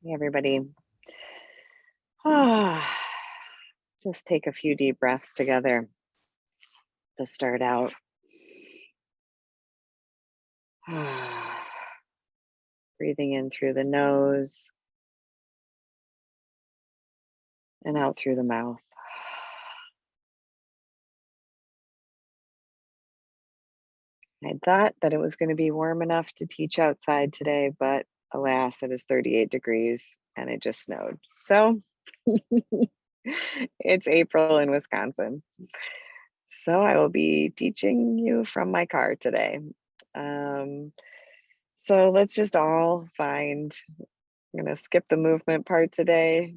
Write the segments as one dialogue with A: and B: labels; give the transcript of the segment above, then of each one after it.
A: Hey, everybody. Ah, just take a few deep breaths together to start out. Ah, breathing in through the nose and out through the mouth. I thought that it was going to be warm enough to teach outside today, but alas, it is 38 degrees and it just snowed. So it's April in Wisconsin. So I will be teaching you from my car today. Um, so let's just all find I'm gonna skip the movement part today.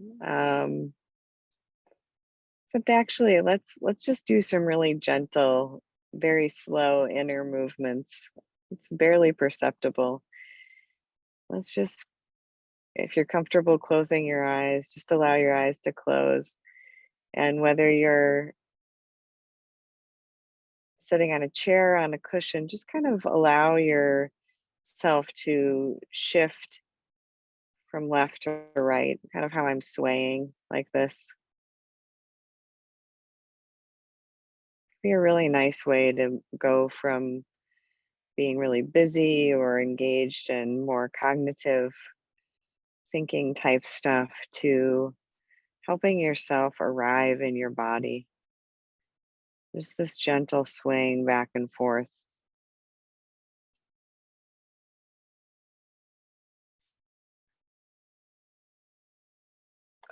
A: Except actually, let's just do some really gentle, very slow inner movements. It's barely perceptible. Let's just, if you're comfortable closing your eyes, just allow your eyes to close. And whether you're sitting on a chair, on a cushion, just kind of allow yourself to shift from left to right, kind of how I'm swaying like this. Be a really nice way to go from being really busy or engaged in more cognitive thinking type stuff to helping yourself arrive in your body. Just this gentle swing back and forth.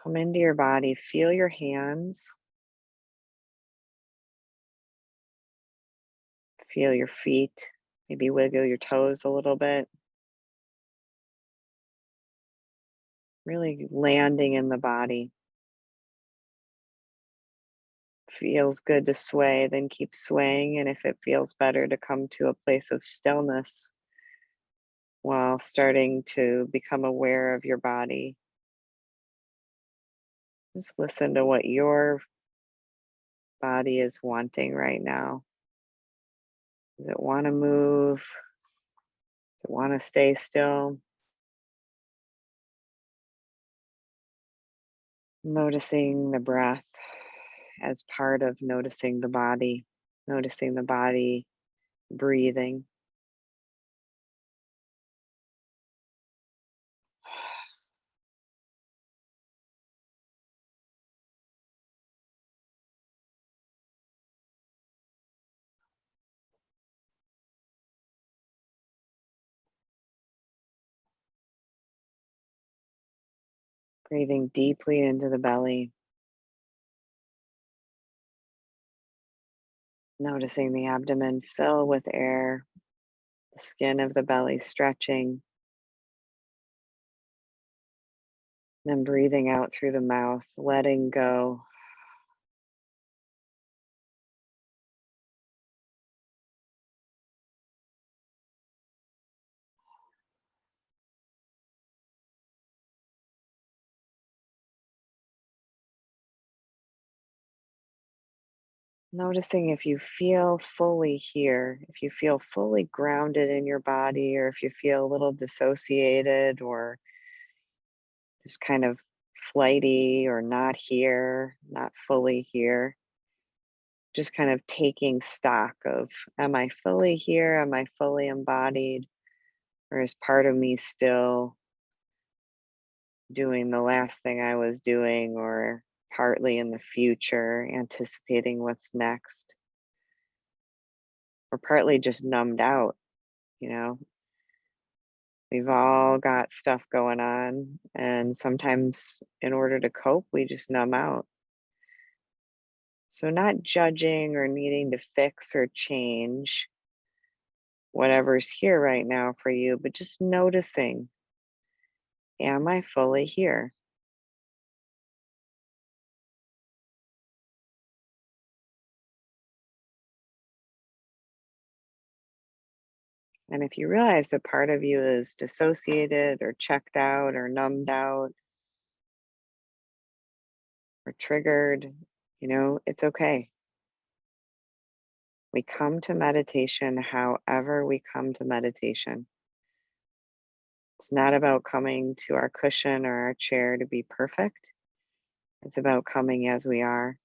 A: Come into your body, feel your hands, feel your feet, maybe wiggle your toes a little bit, really landing in the body. Feels good to sway, then keep swaying. And if it feels better to come to a place of stillness while starting to become aware of your body, just listen to what your body is wanting right now. Does it want to move? Does it want to stay still? Noticing the breath as part of noticing the body breathing. Breathing deeply into the belly, noticing the abdomen fill with air, the skin of the belly stretching, then breathing out through the mouth, letting go. Noticing if you feel fully here, if you feel fully grounded in your body, or if you feel a little dissociated or just kind of flighty or not here, not fully here. Just kind of taking stock of, am I fully here? Am I fully embodied? Or is part of me still doing the last thing I was doing, or partly in the future, anticipating what's next, or partly just numbed out, you know? We've all got stuff going on, and sometimes in order to cope, we just numb out. So, not judging or needing to fix or change whatever's here right now for you, but just noticing, am I fully here? And if you realize that part of you is dissociated or checked out or numbed out or triggered, it's okay. We come to meditation however we come to meditation. It's not about coming to our cushion or our chair to be perfect. It's about coming as we are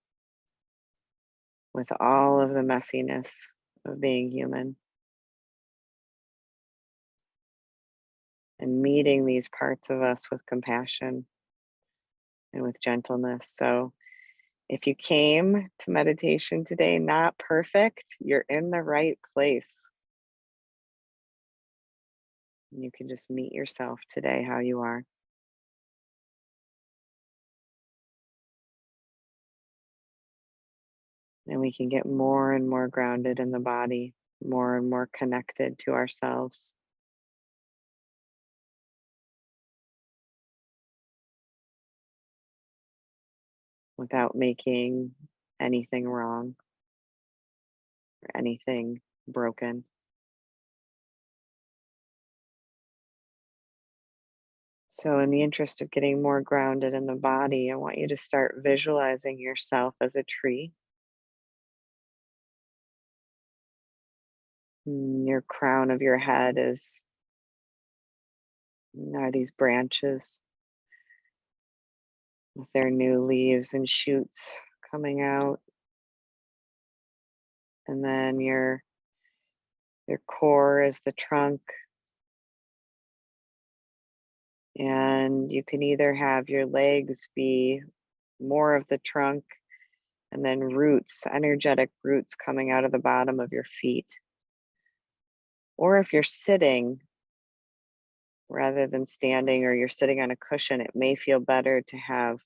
A: with all of the messiness of being human and meeting these parts of us with compassion and with gentleness. So, if you came to meditation today not perfect, you're in the right place. You can just meet yourself today how you are. And we can get more and more grounded in the body, more and more connected to ourselves without making anything wrong or anything broken. So, in the interest of getting more grounded in the body, I want you to start visualizing yourself as a tree. Your crown of your head are these branches with their new leaves and shoots coming out. And then your core is the trunk. And you can either have your legs be more of the trunk and then roots, energetic roots coming out of the bottom of your feet. Or if you're sitting rather than standing, or you're sitting on a cushion, it may feel better to have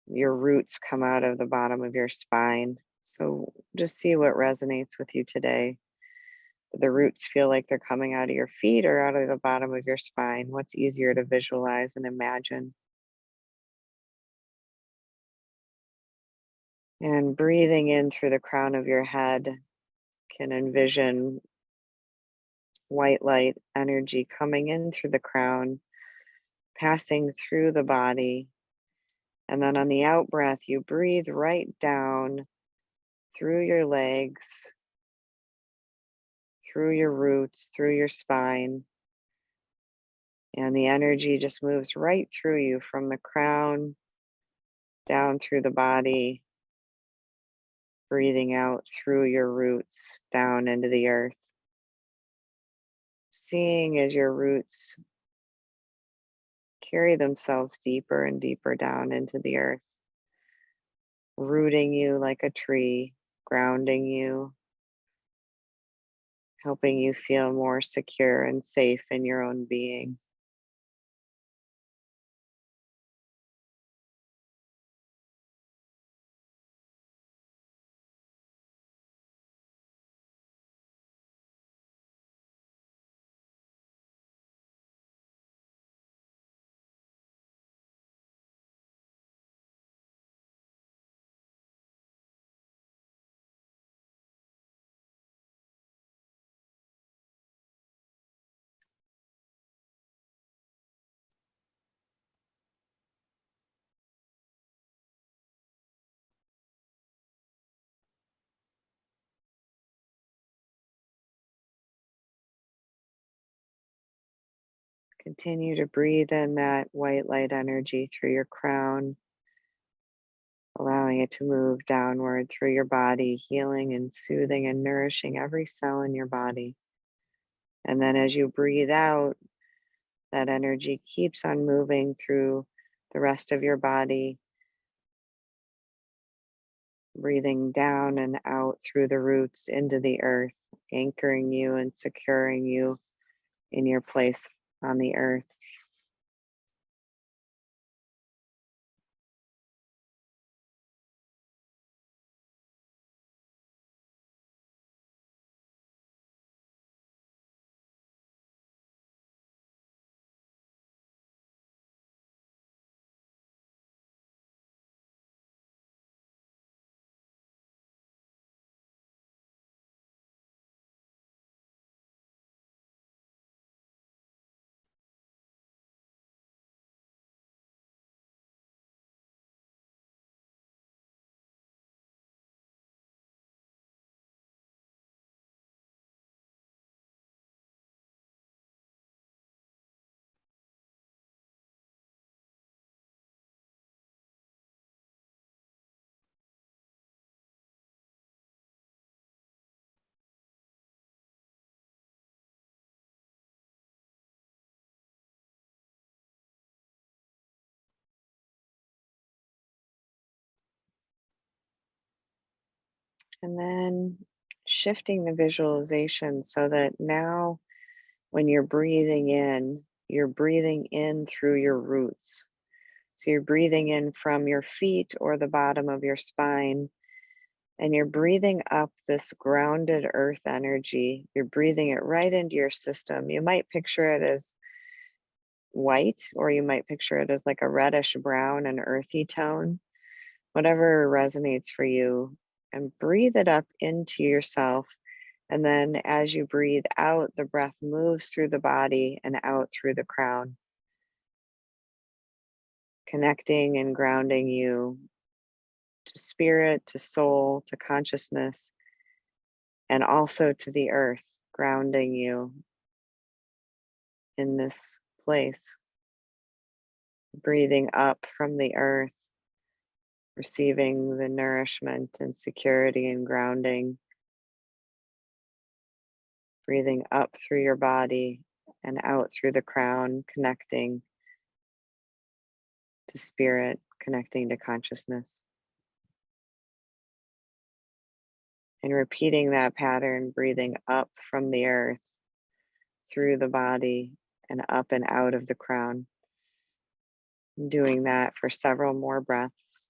A: your roots come out of the bottom of your spine. So just see what resonates with you today. Do the roots feel like they're coming out of your feet or out of the bottom of your spine? What's easier to visualize and imagine? And breathing in through the crown of your head, can envision white light energy coming in through the crown, passing through the body. And then on the out breath, you breathe right down through your legs, through your roots, through your spine. And the energy just moves right through you from the crown down through the body, breathing out through your roots down into the earth. Seeing as your roots carry themselves deeper and deeper down into the earth, rooting you like a tree, grounding you, helping you feel more secure and safe in your own being. Continue to breathe in that white light energy through your crown, allowing it to move downward through your body, healing and soothing and nourishing every cell in your body. And then as you breathe out, that energy keeps on moving through the rest of your body, breathing down and out through the roots into the earth, anchoring you and securing you in your place on the earth. And then shifting the visualization so that now when you're breathing in through your roots. So you're breathing in from your feet or the bottom of your spine, and you're breathing up this grounded earth energy. You're breathing it right into your system. You might picture it as white, or you might picture it as like a reddish brown and earthy tone, whatever resonates for you. And breathe it up into yourself. And then as you breathe out, the breath moves through the body and out through the crown, connecting and grounding you to spirit, to soul, to consciousness, and also to the earth, grounding you in this place. Breathing up from the earth, receiving the nourishment and security and grounding. Breathing up through your body and out through the crown, connecting to spirit, connecting to consciousness. And repeating that pattern, breathing up from the earth, through the body, and up and out of the crown. Doing that for several more breaths.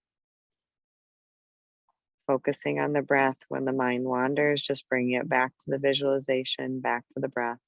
A: Focusing on the breath. When the mind wanders, just bring it back to the visualization, back to the breath.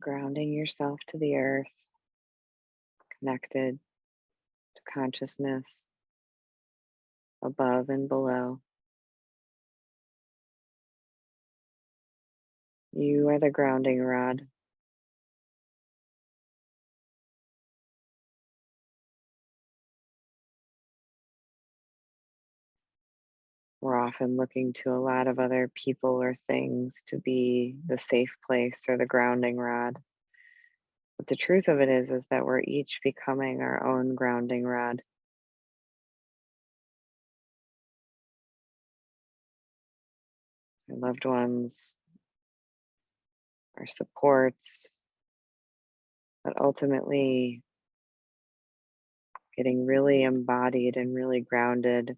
A: Grounding yourself to the earth, connected consciousness above and below. You are the grounding rod. We're often looking to a lot of other people or things to be the safe place or the grounding rod. But the truth of it is that we're each becoming our own grounding rod. Our loved ones, our supports, but ultimately getting really embodied and really grounded,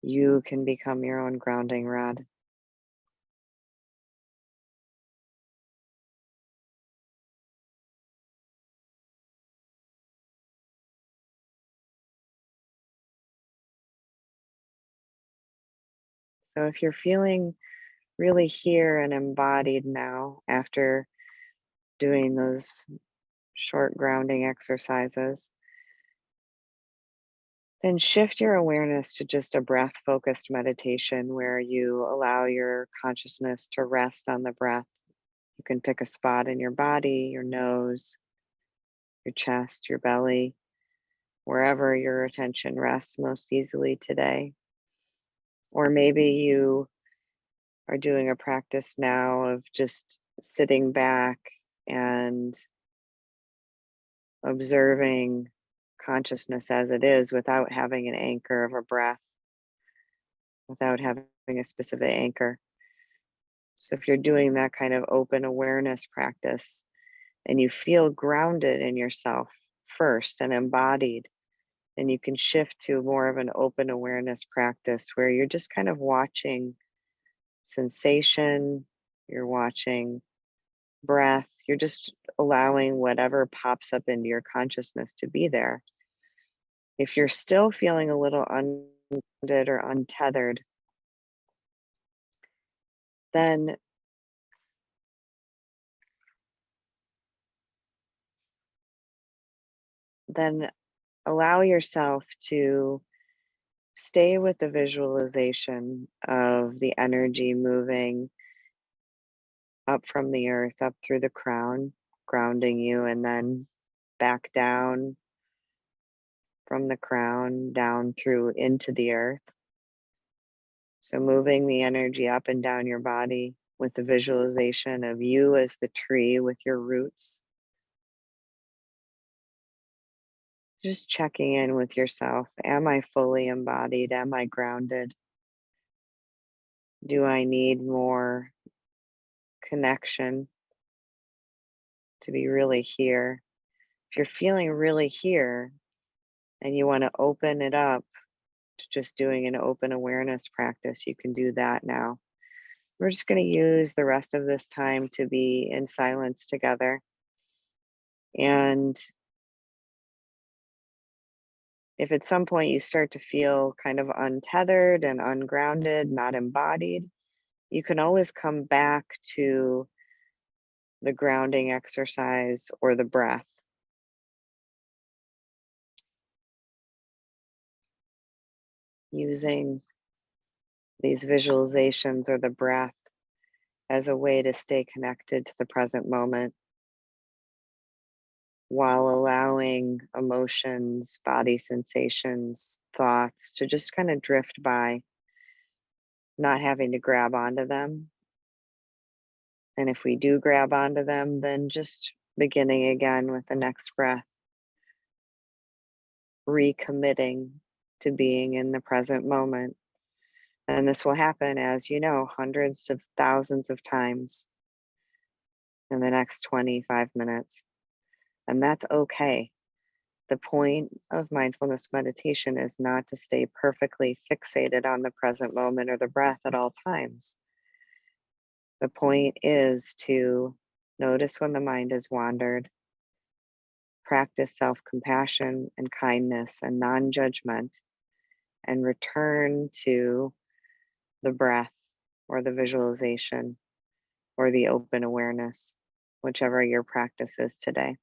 A: you can become your own grounding rod. So if you're feeling really here and embodied now after doing those short grounding exercises, then shift your awareness to just a breath focused meditation where you allow your consciousness to rest on the breath. You can pick a spot in your body, your nose, your chest, your belly, wherever your attention rests most easily today. Or maybe you are doing a practice now of just sitting back and observing consciousness as it is without having an anchor of a breath, without having a specific anchor. So if you're doing that kind of open awareness practice and you feel grounded in yourself first and embodied, then you can shift to more of an open awareness practice where you're just kind of watching sensation, you're watching breath, you're just allowing whatever pops up into your consciousness to be there. If you're still feeling a little ungrounded or untethered, then then allow yourself to stay with the visualization of the energy moving up from the earth, up through the crown, grounding you, and then back down from the crown, down through into the earth. So, moving the energy up and down your body with the visualization of you as the tree with your roots. Just checking in with yourself. Am I fully embodied? Am I grounded? Do I need more connection to be really here? If you're feeling really here and you want to open it up to just doing an open awareness practice, you can do that now. We're just going to use the rest of this time to be in silence together. And if at some point you start to feel kind of untethered and ungrounded, not embodied, you can always come back to the grounding exercise or the breath, using these visualizations or the breath as a way to stay connected to the present moment while allowing emotions, body sensations, thoughts to just kind of drift by, not having to grab onto them. And if we do grab onto them, then just beginning again with the next breath, recommitting to being in the present moment. And this will happen, as you know, hundreds of thousands of times in the next 25 minutes. And that's okay. The point of mindfulness meditation is not to stay perfectly fixated on the present moment or the breath at all times. The point is to notice when the mind has wandered, practice self compassion and kindness and non judgment, and return to the breath or the visualization or the open awareness, whichever your practice is today.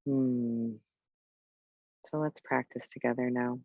A: Hmm. So let's practice together now.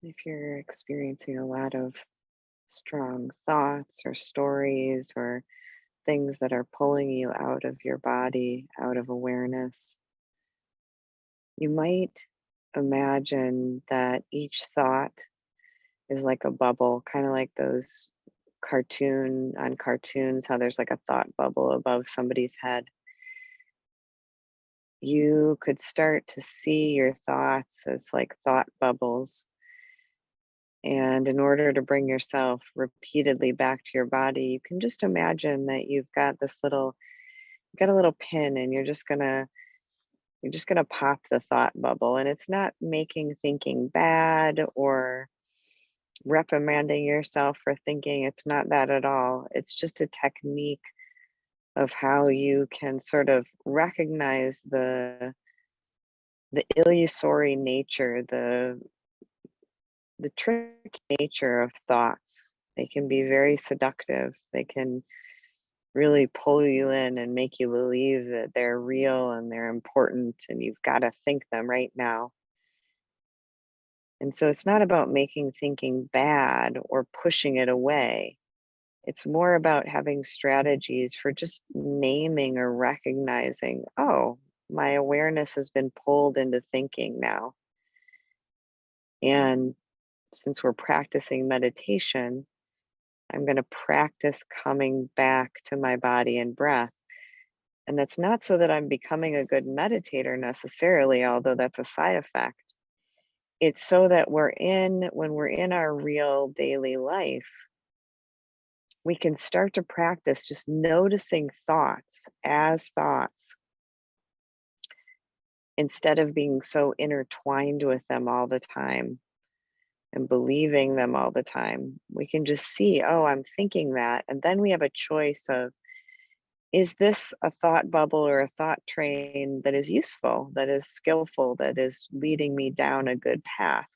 A: If you're experiencing a lot of strong thoughts or stories or things that are pulling you out of your body, out of awareness, you might imagine that each thought is like a bubble, kind of like those cartoons, how there's like a thought bubble above somebody's head. You could start to see your thoughts as like thought bubbles. And in order to bring yourself repeatedly back to your body, you can just imagine that you've got a little pin and you're just gonna pop the thought bubble. And it's not making thinking bad or reprimanding yourself for thinking. It's not that at all. It's just a technique of how you can sort of recognize the illusory nature, the tricky nature of thoughts. They can be very seductive. They can really pull you in and make you believe that they're real and they're important and you've got to think them right now. And so it's not about making thinking bad or pushing it away. It's more about having strategies for just naming or recognizing, oh, my awareness has been pulled into thinking now. And since we're practicing meditation, I'm going to practice coming back to my body and breath. And that's not so that I'm becoming a good meditator necessarily, although that's a side effect. It's so that when we're in our real daily life, we can start to practice just noticing thoughts as thoughts instead of being so intertwined with them all the time and believing them all the time. We can just see, oh, I'm thinking that. And then we have a choice of, is this a thought bubble or a thought train that is useful, that is skillful, that is leading me down a good path?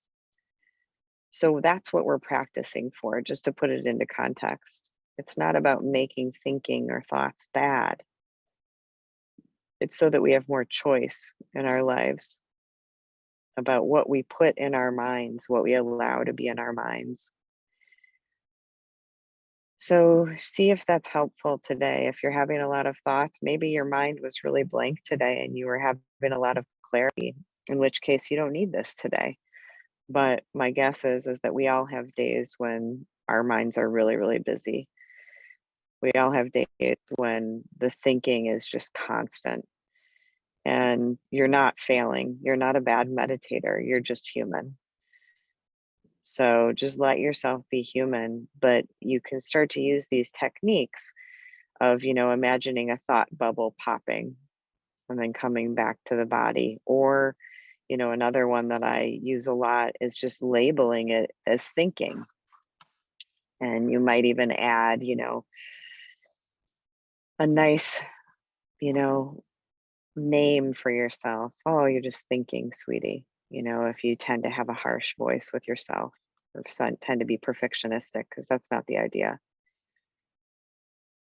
A: So that's what we're practicing for, just to put it into context. It's not about making thinking or thoughts bad. It's so that we have more choice in our lives about what we put in our minds, what we allow to be in our minds. So, see if that's helpful today. If you're having a lot of thoughts, maybe your mind was really blank today and you were having a lot of clarity, in which case you don't need this today. But my guess is that we all have days when our minds are really, really busy. We all have days when the thinking is just constant and you're not failing. You're not a bad meditator. You're just human. So just let yourself be human, but you can start to use these techniques of, imagining a thought bubble popping and then coming back to the body. Or, another one that I use a lot is just labeling it as thinking. And you might even add, a nice, you know, name for yourself. Oh, you're just thinking, sweetie. If you tend to have a harsh voice with yourself or tend to be perfectionistic, because that's not the idea.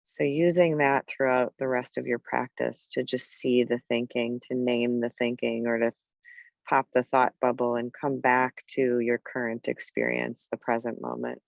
A: So, using that throughout the rest of your practice to just see the thinking, to name the thinking, or to pop the thought bubble and come back to your current experience, the present moment.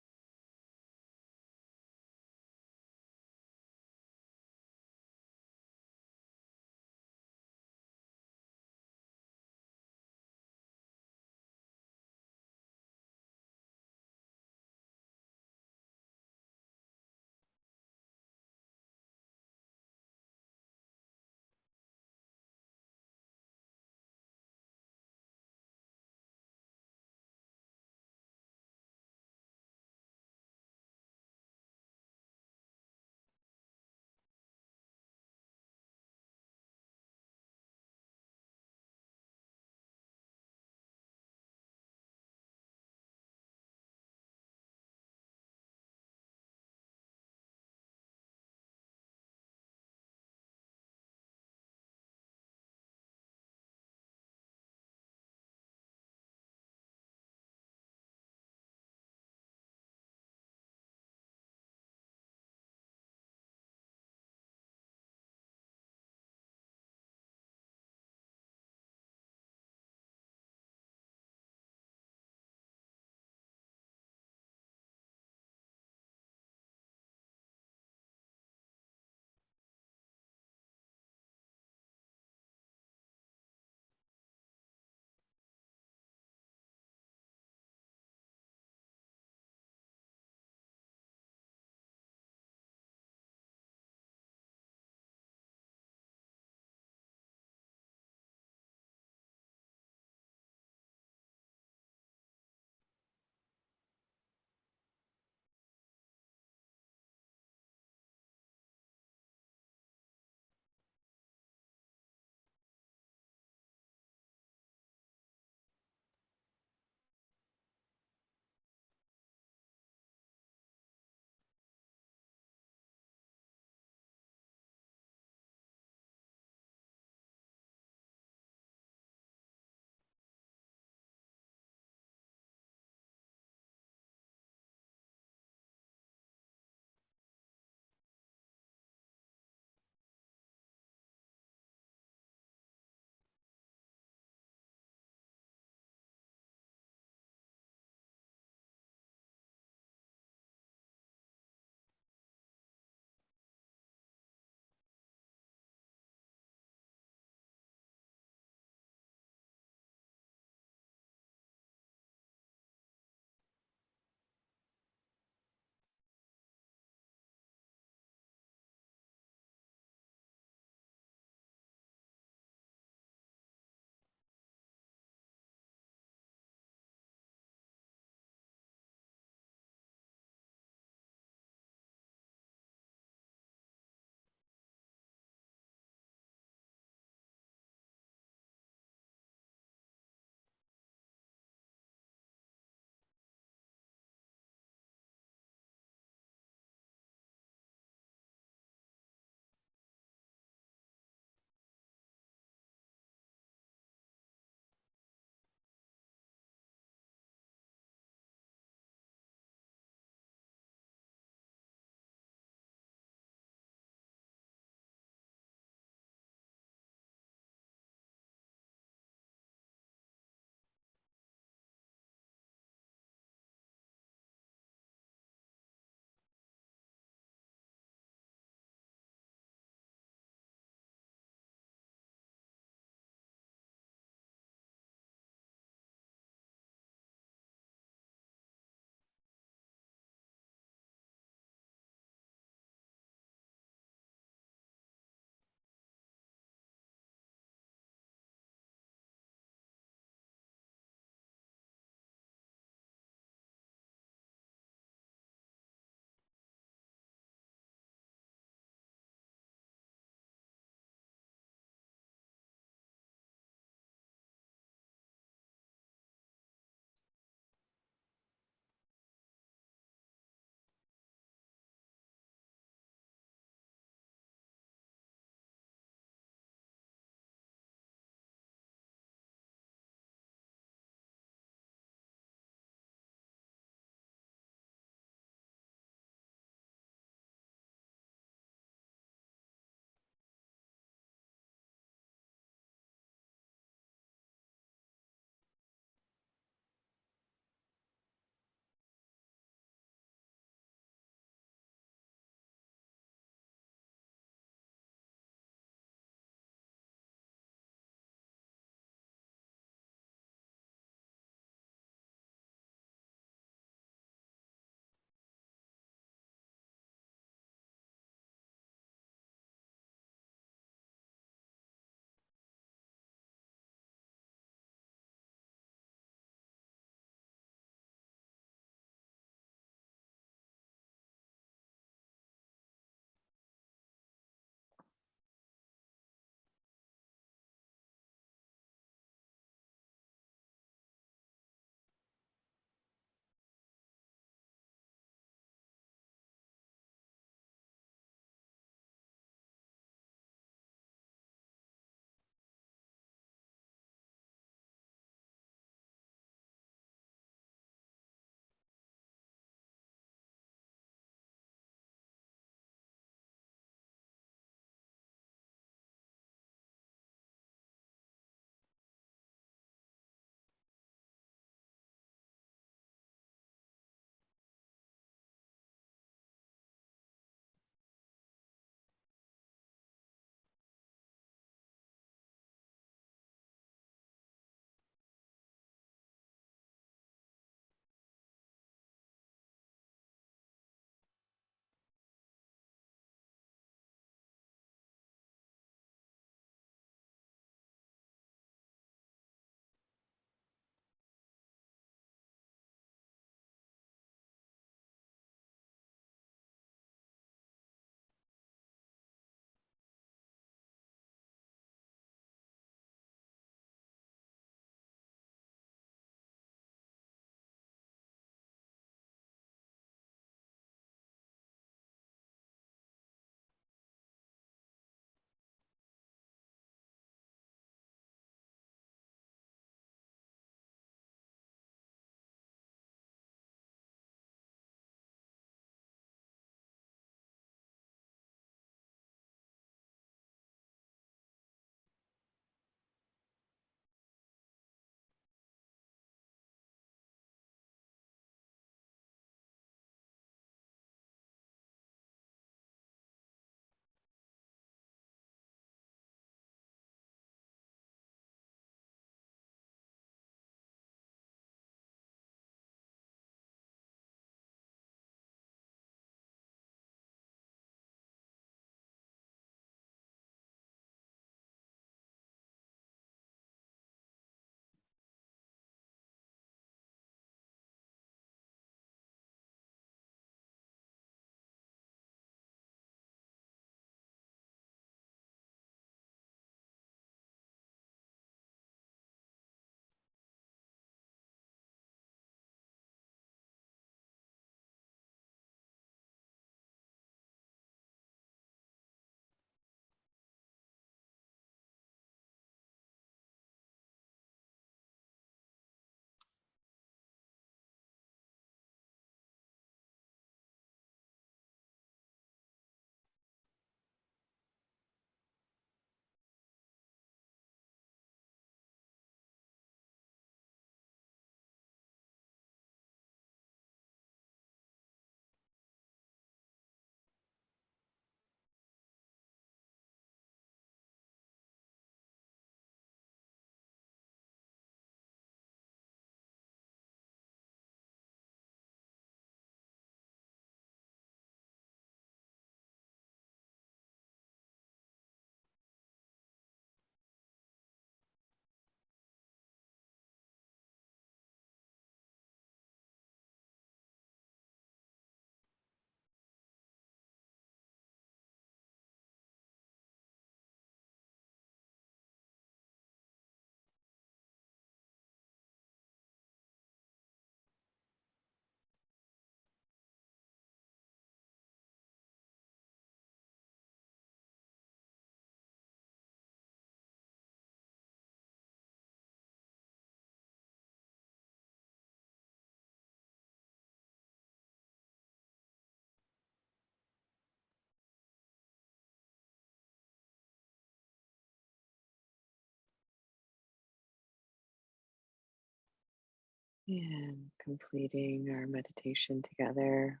A: And completing our meditation together,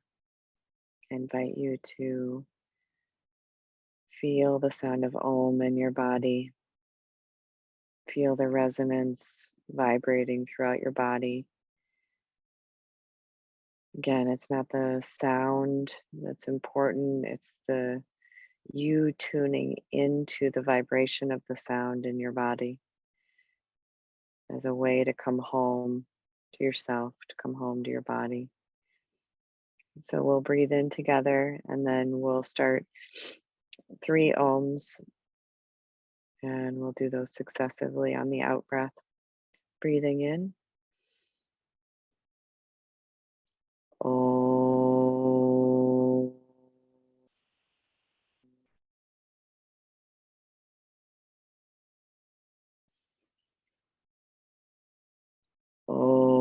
A: I invite you to feel the sound of Om in your body. Feel the resonance vibrating throughout your body. Again, it's not the sound that's important, it's the you tuning into the vibration of the sound in your body as a way to come home to yourself, to come home to your body. So we'll breathe in together and then we'll start 3 ohms and we'll do those successively on the out breath. Breathing in. Om. Om.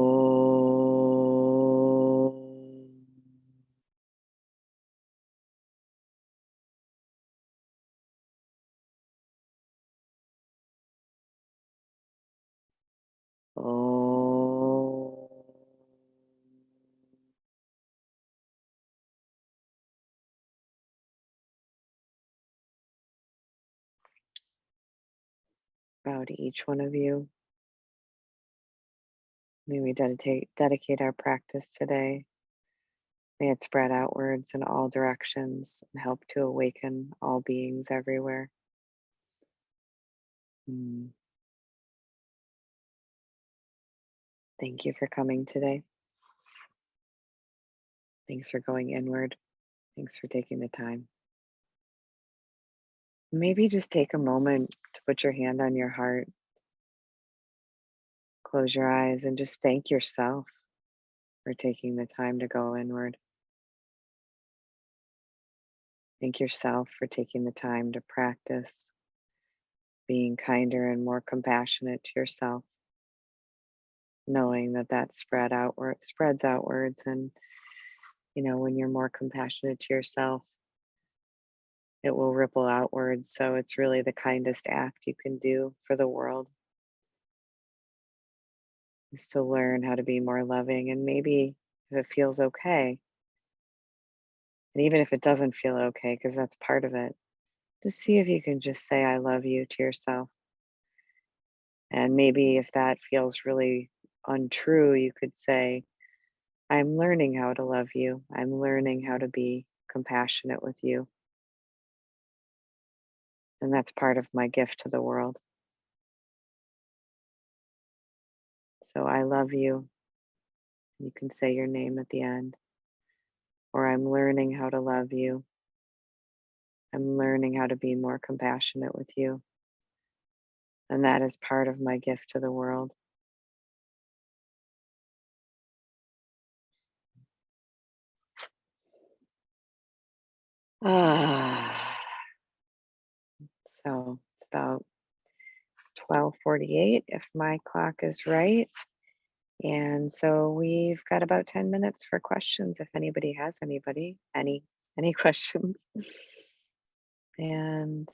A: Om. Bow to each one of you. May we dedicate our practice today. May it spread outwards in all directions and help to awaken all beings everywhere. Mm. Thank you for coming today. Thanks for going inward. Thanks for taking the time. Maybe just take a moment to put your hand on your heart, close your eyes, and just thank yourself for taking the time to go inward. Thank yourself for taking the time to practice being kinder and more compassionate to yourself, knowing that that spreads outwards. And when you're more compassionate to yourself, it will ripple outwards. So it's really the kindest act you can do for the world, is to learn how to be more loving. And maybe if it feels okay, and even if it doesn't feel okay, because that's part of it, just see if you can just say, I love you to yourself. And maybe if that feels really untrue, you could say, I'm learning how to love you. I'm learning how to be compassionate with you. And that's part of my gift to the world. So I love you. You can say your name at the end. Or I'm learning how to love you. I'm learning how to be more compassionate with you. And that is part of my gift to the world. Ah, so it's about 12:48 if my clock is right. And so we've got about 10 minutes for questions if anybody has any questions. And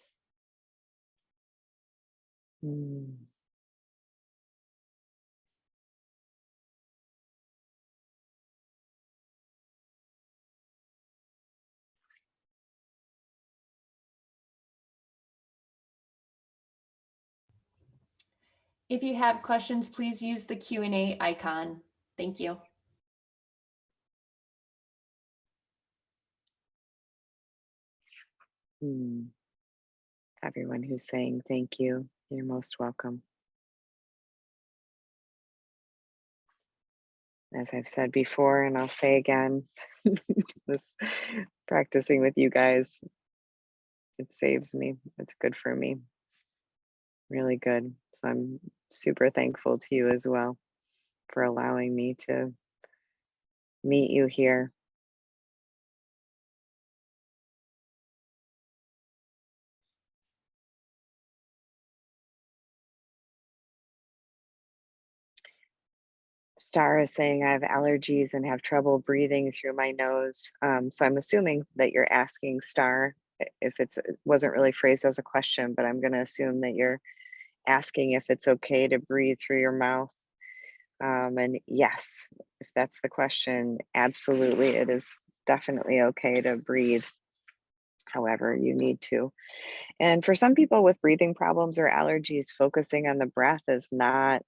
A: mm,
B: If you have questions, please use the Q&A icon. Thank you.
A: everyone who's saying thank you, you're most welcome. As I've said before, and I'll say again, this practicing with you guys, it saves me. It's good for me. Really good. So I'm super thankful to you as well for allowing me to meet you here. Star is saying I have allergies and have trouble breathing through my nose. So I'm assuming that you're asking Star if it wasn't really phrased as a question, but I'm going to assume that you're asking if it's okay to breathe through your mouth. And yes, if that's the question, absolutely, it is definitely okay to breathe however you need to. And for some people with breathing problems or allergies, focusing on the breath is not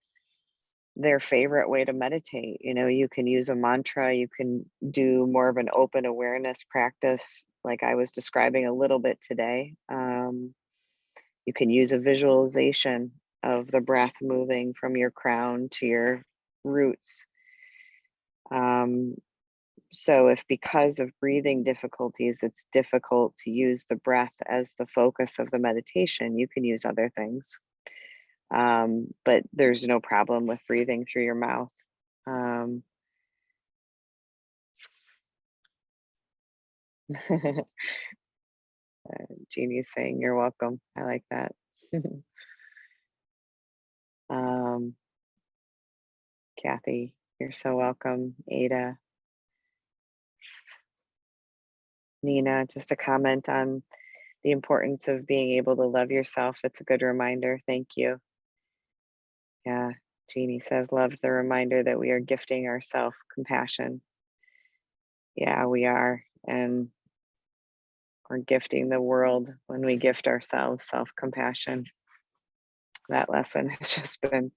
A: their favorite way to meditate. You know, you can use a mantra, you can do more of an open awareness practice, like I was describing a little bit today. You can use a visualization of the breath moving from your crown to your roots. Um, so, if because of breathing difficulties, it's difficult to use the breath as the focus of the meditation, you can use other things. But there's no problem with breathing through your mouth. Um, Jeannie's saying you're welcome. I like that. um, Kathy, you're so welcome. Ada, Nina, just a comment on the importance of being able to love yourself. It's a good reminder. Thank you. Yeah, Jeannie says, love the reminder that we are gifting ourselves compassion. Yeah, we are. And we're gifting the world when we gift ourselves self compassion. That lesson has just been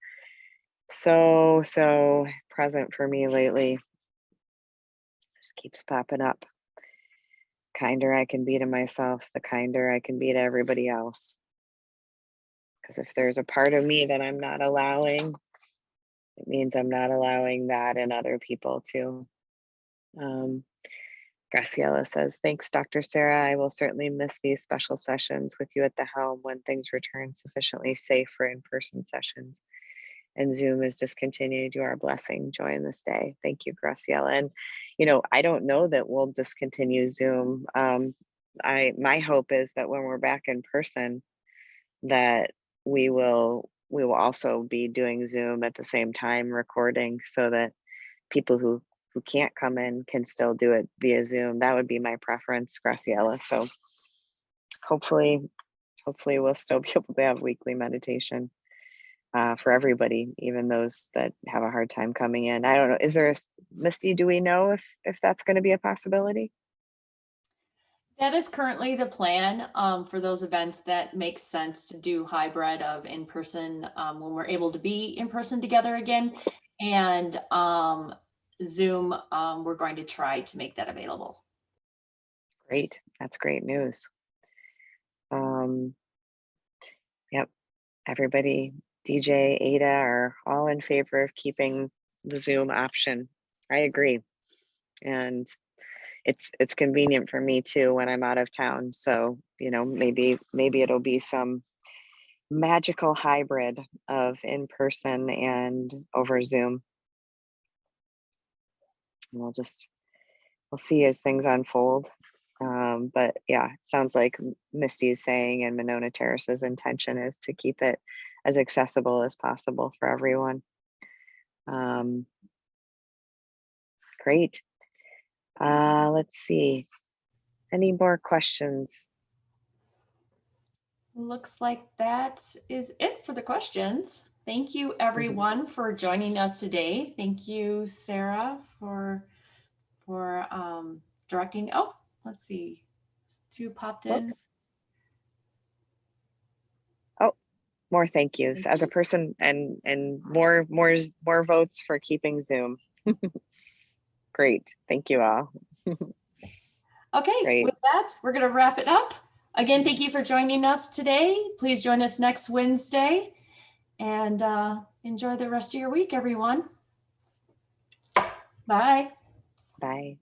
A: so present for me lately. Just keeps popping up. Kinder I can be to myself, the kinder I can be to everybody else. Because if there's a part of me that I'm not allowing, it means I'm not allowing that in other people too. Um, Graciela says, thanks, Dr. Sarah. I will certainly miss these special sessions with you at the helm when things return sufficiently safe for in-person sessions and Zoom is discontinued. You are a blessing. Joy in this day. Thank you, Graciela. And, you know, I don't know that we'll discontinue Zoom. My hope is that when we're back in person, that we will also be doing Zoom at the same time, recording, so that people who can't come in can still do it via Zoom. That would be my preference, Graciela. So hopefully, hopefully we'll still be able to have weekly meditation for everybody, even those that have a hard time coming in. I don't know. Is there Misty? Do we know if that's going to be a possibility?
B: That is currently the plan for those events that make sense to do hybrid of in person when we're able to be in person together again. And Zoom, we're going to try to make that available.
A: Great. That's great news. Um, yep. Everybody, DJ, Ada are all in favor of keeping the Zoom option. I agree. And it's convenient for me too when I'm out of town. So, you know, maybe it'll be some magical hybrid of in person and over Zoom. And we'll see as things unfold. But yeah, it sounds like Misty is saying and Monona Terrace's intention is to keep it as accessible as possible for everyone. Um, Great. Let's see. Any more questions?
B: Looks like that is it for the questions. Thank you,
A: Mhm.
B: everyone, for joining us today. Thank you, Sarah, for directing. Oh, let's see, two popped in.
A: Whoops. Oh, more thank yous
B: Thank
A: as a
B: you.
A: person and more votes for keeping Zoom. Great. Thank you all.
B: Okay,
A: Great.
B: with that, we're going to wrap it up. Again, thank you for joining us today. Please join us next Wednesday and enjoy the rest of your week, everyone. Bye.
A: Bye.